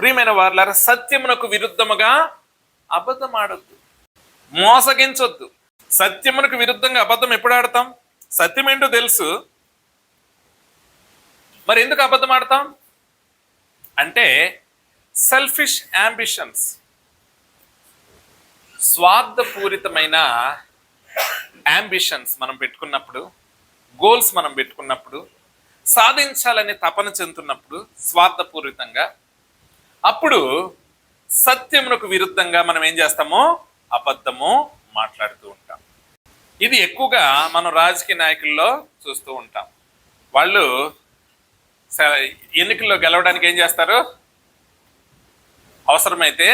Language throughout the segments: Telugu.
ప్రియమైన వారలారా, సత్యమునకు విరుద్ధముగా అబద్ధం ఆడొద్దు, మోసగించొద్దు. సత్యమునకు విరుద్ధంగా అబద్ధం ఎప్పుడు ఆడతాం? సత్యం ఏంటో తెలుసు, మరి ఎందుకు అబద్ధం ఆడతాం అంటే సెల్ఫిష్ యాంబిషన్స్, స్వార్థపూరితమైన యాంబిషన్స్ మనం పెట్టుకున్నప్పుడు, గోల్స్ మనం పెట్టుకున్నప్పుడు, సాధించాలని తపన చెందుతున్నప్పుడు స్వార్థపూరితంగా, అప్పుడు సత్యమునకు విరుద్ధంగా మనం ఏం చేస్తామో అబద్ధము మాట్లాడుతూ ఉంటాం. ఇది ఎక్కువగా మనం రాజకీయ నాయకుల్లో చూస్తూ ఉంటాం. వాళ్ళు ఎన్నికల్లో గెలవడానికి ఏం చేస్తారు? అవసరమైతే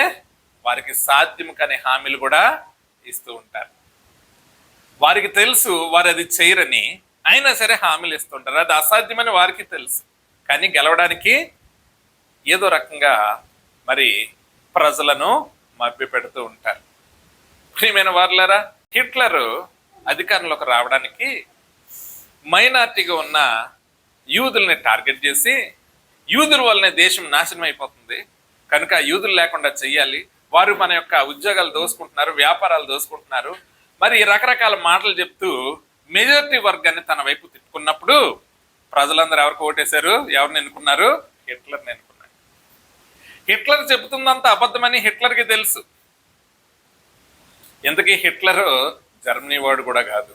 వారికి సాధ్యం కాని హామీలు కూడా ఇస్తూ ఉంటారు. వారికి తెలుసు వారు అది చేయరని, అయినా సరే హామీలు ఇస్తుంటారు. అది అసాధ్యమని వారికి తెలుసు, కానీ గెలవడానికి ఏదో రకంగా మరి ప్రజలను మభ్యపెడుతూ ఉంటారు. ప్రియమైన వారలారా, హిట్లర్ అధికారంలోకి రావడానికి మైనార్టీగా ఉన్న యూదుల్ని టార్గెట్ చేసి, యూదుల వల్లనే దేశం నాశనం అయిపోతుంది కనుక యూదులు లేకుండా చెయ్యాలి, వారు మన యొక్క ఉద్యోగాలు దోసుకుంటున్నారు, వ్యాపారాలు దోసుకుంటున్నారు, మరి రకరకాల మాటలు చెప్తూ మెజారిటీ వర్గాన్ని తన వైపు తిప్పుకున్నప్పుడు ప్రజలందరూ ఎవరికి ఓటేశారు? ఎవరిని ఎన్నుకున్నారు? హిట్లర్ని ఎన్నుకున్నారు. హిట్లర్ చెబుతుందంతా అబద్ధమని హిట్లర్కి తెలుసు. ఎందుకీ హిట్లర్ జర్మనీ వాడు కూడా కాదు,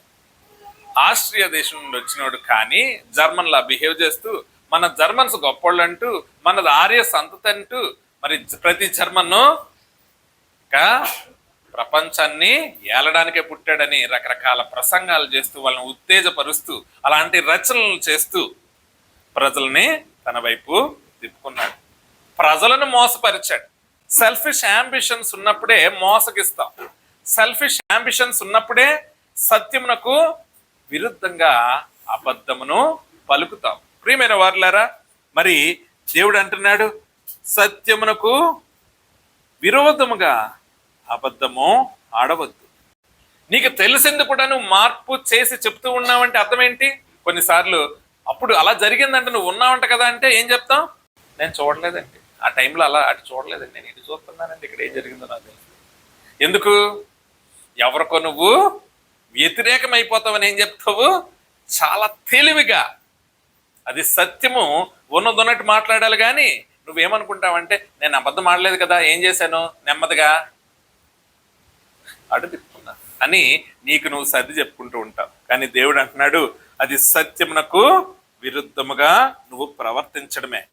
ఆస్ట్రియా దేశం నుండి వచ్చినోడు, కానీ జర్మన్ లా బిహేవ్ చేస్తూ మన జర్మన్స్ గొప్పోళ్ళు అంటూ, మనది ఆర్య సంతతి అంటూ, మరి ప్రతి జర్మన్ను ప్రపంచాన్ని ఏలడానికే పుట్టాడని రకరకాల ప్రసంగాలు చేస్తూ వాళ్ళని ఉత్తేజపరుస్తూ అలాంటి రచనలు చేస్తూ ప్రజల్ని తన వైపు తిప్పుకున్నాడు, ప్రజలను మోసపరిచాడు. సెల్ఫిష్ యాంబిషన్స్ ఉన్నప్పుడే మోసగిస్తాం, సెల్ఫిష్ యాంబిషన్స్ ఉన్నప్పుడే సత్యమునకు విరుద్ధంగా అబద్ధమును పలుకుతాం. ప్రియమైన వారులారా, మరి దేవుడు అంటున్నాడు, సత్యమునకు విరోధముగా అబద్ధము ఆడవద్దు. నీకు తెలిసింది కూడా నువ్వు మార్పు చేసి చెప్తూ ఉన్నావంటే అర్థం ఏంటి? కొన్నిసార్లు అప్పుడు అలా జరిగిందంటే నువ్వు ఉన్నావంట కదా అంటే ఏం చెప్తాం? నేను చూడలేదండి, ఆ టైంలో అలా అటు చూడలేదండి, నేను ఇటు చూస్తున్నానండి, ఇక్కడ ఏం జరిగిందో నాకు తెలుసు. ఎందుకు? ఎవరికో నువ్వు వ్యతిరేకం అయిపోతావని ఏం చెప్తావు? చాలా తెలివిగా. అది సత్యము ఉన్నదొన్నట్టు మాట్లాడాలి, కానీ నువ్వేమనుకుంటావంటే నేను అబద్ధం ఆడలేదు కదా, ఏం చేశాను, నెమ్మదిగా అడు తిప్పుకున్నా అని నీకు నువ్వు సర్ది చెప్పుకుంటూ ఉంటావు. కానీ దేవుడు అంటున్నాడు, అది సత్యమునకు విరుద్ధముగా నువ్వు ప్రవర్తించడమే.